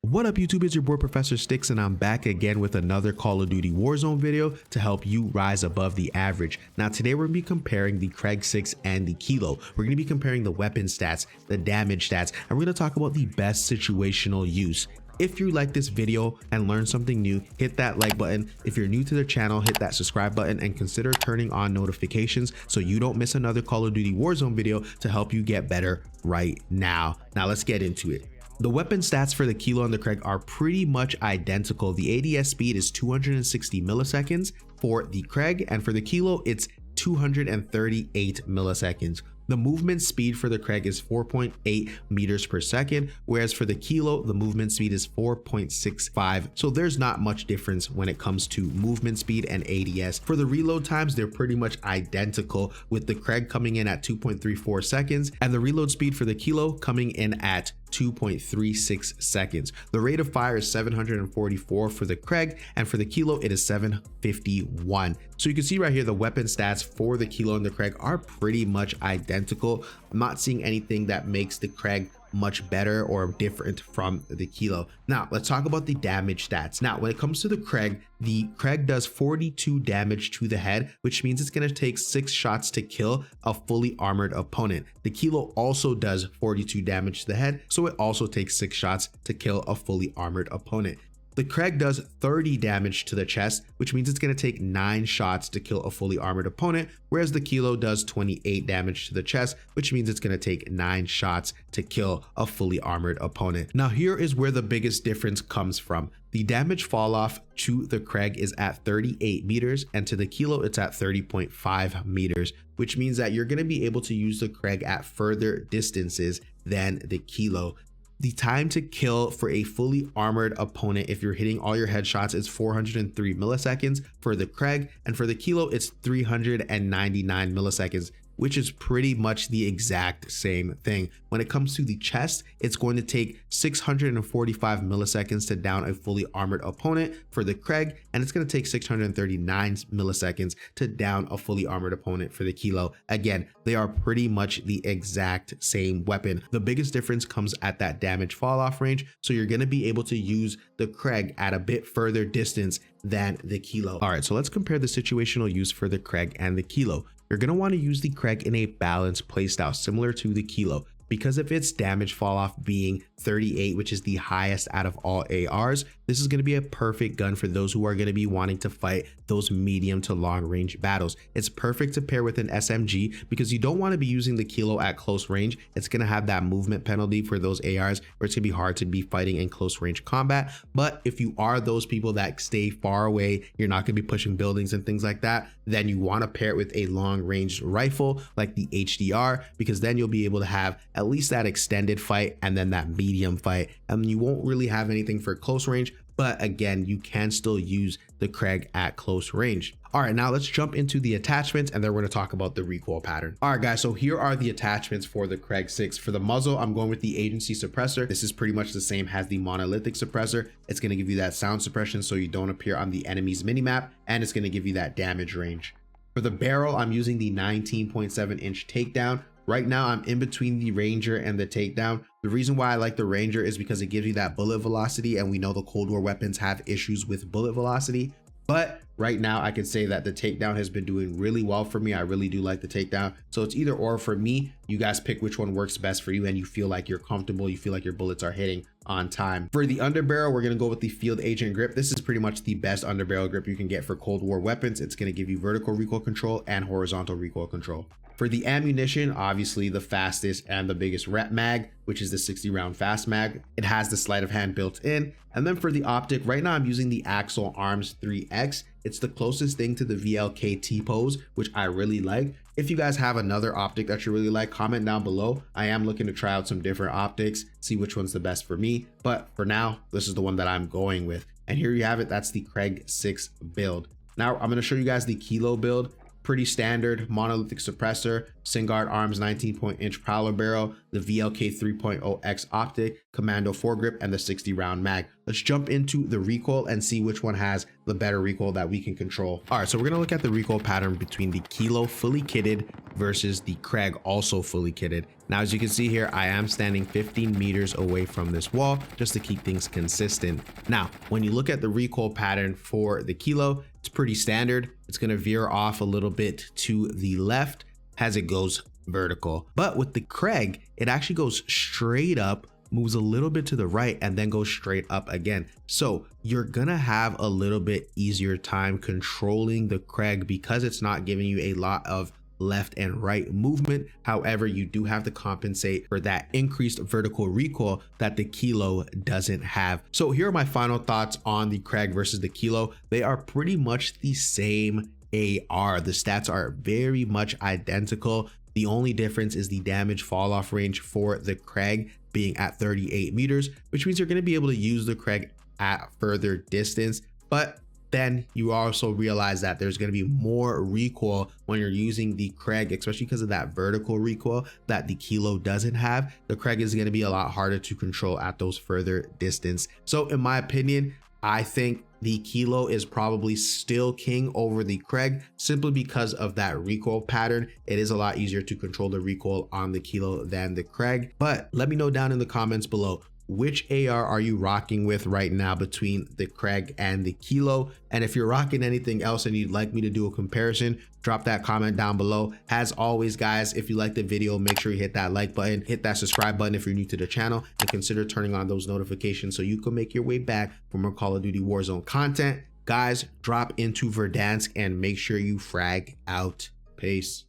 What up YouTube, it's your boy ProfessorStix and I'm back again with another Call of Duty Warzone video to help you rise above the average. Now today we're going to be comparing the KRIG-6 and the Kilo. We're going to be comparing the weapon stats, the damage stats, and we're going to talk about the best situational use. If you like this video and learn something new, hit that like button. If you're new to the channel, hit that subscribe button and consider turning on notifications so you don't miss another Call of Duty Warzone video to help you get better right now. Now let's get into it. The weapon stats for the Kilo and the KRIG are pretty much identical. The ADS speed is 260 milliseconds for the KRIG, and for the Kilo, it's 238 milliseconds. The movement speed for the KRIG is 4.8 meters per second, whereas for the Kilo, the movement speed is 4.65. So there's not much difference when it comes to movement speed and ADS. For the reload times, they're pretty much identical, with the KRIG coming in at 2.34 seconds and the reload speed for the Kilo coming in at 2.36 seconds. The rate of fire is 744 for the KRIG, and for the Kilo it is 751. So you can see right here the weapon stats for the Kilo and the KRIG are pretty much identical. I'm not seeing anything that makes the KRIG much better or different from the Kilo. Now let's talk about the damage stats. Now when it comes to the KRIG does 42 damage to the head, which means it's going to take 6 shots to kill a fully armored opponent. The Kilo also does 42 damage to the head, so it also takes 6 shots to kill a fully armored opponent. The KRIG does 30 damage to the chest, which means it's going to take 9 shots to kill a fully armored opponent, whereas the Kilo does 28 damage to the chest, which means it's going to take 9 shots to kill a fully armored opponent. Now here is where the biggest difference comes from. The damage fall off to the KRIG is at 38 meters, and to the Kilo it's at 30.5 meters, which means that you're going to be able to use the KRIG at further distances than the Kilo. The time to kill for a fully armored opponent, if you're hitting all your headshots, is 403 milliseconds for the KRIG, and for the Kilo it's 399 milliseconds, which is pretty much the exact same thing. When it comes to the chest, it's going to take 645 milliseconds to down a fully armored opponent for the KRIG, and it's going to take 639 milliseconds to down a fully armored opponent for the Kilo. Again, they are pretty much the exact same weapon. The biggest difference comes at that damage fall off range, so you're going to be able to use the KRIG at a bit further distance than the Kilo. All right, so let's compare the situational use for the KRIG and the Kilo. You're going to want to use the KRIG in a balanced playstyle similar to the Kilo. Because of its damage fall off being 38, which is the highest out of all ARs, this is going to be a perfect gun for those who are going to be wanting to fight those medium to long range battles. It's perfect to pair with an SMG because you don't want to be using the Kilo at close range. It's going to have that movement penalty for those ARs where it's going to be hard to be fighting in close range combat. But if you are those people that stay far away, you're not going to be pushing buildings and things like that, then you want to pair it with a long range rifle like the HDR, because then you'll be able to have at least that extended fight and then that medium fight, and you won't really have anything for close range, but again, you can still use the KRIG at close range. All right, now let's jump into the attachments and then we're going to talk about the recoil pattern. All right guys, so here are the attachments for the KRIG-6. For the muzzle, I'm going with the agency suppressor. This is pretty much the same as the monolithic suppressor. It's going to give you that sound suppression so you don't appear on the enemy's minimap, and it's going to give you that damage range. For the barrel, I'm using the 19.7 inch takedown. Right now, I'm in between the Ranger and the takedown. The reason why I like the Ranger is because it gives you that bullet velocity, and we know the Cold War weapons have issues with bullet velocity. But right now, I can say that the takedown has been doing really well for me. I really do like the takedown. So it's either or for me. You guys pick which one works best for you and you feel like you're comfortable, you feel like your bullets are hitting on time. For the underbarrel, we're going to go with the Field Agent grip. This is pretty much the best underbarrel grip you can get for Cold War weapons. It's going to give you vertical recoil control and horizontal recoil control. For the ammunition, obviously the fastest and the biggest rep mag, which is the 60 round fast mag. It has the sleight of hand built in. And then for the optic, right now I'm using the Axel Arms 3X. It's the closest thing to the VLK T-pose, which I really like. If you guys have another optic that you really like, comment down below. I am looking to try out some different optics, see which one's the best for me. But for now, this is the one that I'm going with. And here you have it. That's the KRIG-6 build. Now I'm going to show you guys the Kilo build. Pretty standard monolithic suppressor, Singard Arms 19-inch Prowler barrel, the VLK 3.0X optic, Commando foregrip, and the 60 round mag. Let's jump into the recoil and see which one has the better recoil that we can control. All right, so we're gonna look at the recoil pattern between the Kilo fully kitted versus the KRIG also fully kitted. Now, as you can see here, I am standing 15 meters away from this wall just to keep things consistent. Now, when you look at the recoil pattern for the Kilo, it's pretty standard. It's going to veer off a little bit to the left as it goes vertical. But with the KRIG, it actually goes straight up, moves a little bit to the right, and then goes straight up again. So you're gonna have a little bit easier time controlling the KRIG because it's not giving you a lot of left and right movement. However, you do have to compensate for that increased vertical recoil that the Kilo doesn't have. So here are my final thoughts on the KRIG versus the Kilo. They are pretty much the same AR. The stats are very much identical. The only difference is the damage fall off range for the KRIG being at 38 meters, which means you're going to be able to use the KRIG at further distance. But then you also realize that there's going to be more recoil when you're using the KRIG, especially because of that vertical recoil that the Kilo doesn't have. The KRIG is going to be a lot harder to control at those further distance. So in my opinion, I think the Kilo is probably still king over the KRIG simply because of that recoil pattern. It is a lot easier to control the recoil on the Kilo than the KRIG. But let me know down in the comments below, which AR are you rocking with right now between the KRIG and the Kilo? And if you're rocking anything else and you'd like me to do a comparison, drop that comment down below. As always, guys, if you like the video, make sure you hit that like button, hit that subscribe button if you're new to the channel, and consider turning on those notifications so you can make your way back for more Call of Duty Warzone content. Guys, drop into Verdansk and make sure you frag out. Peace.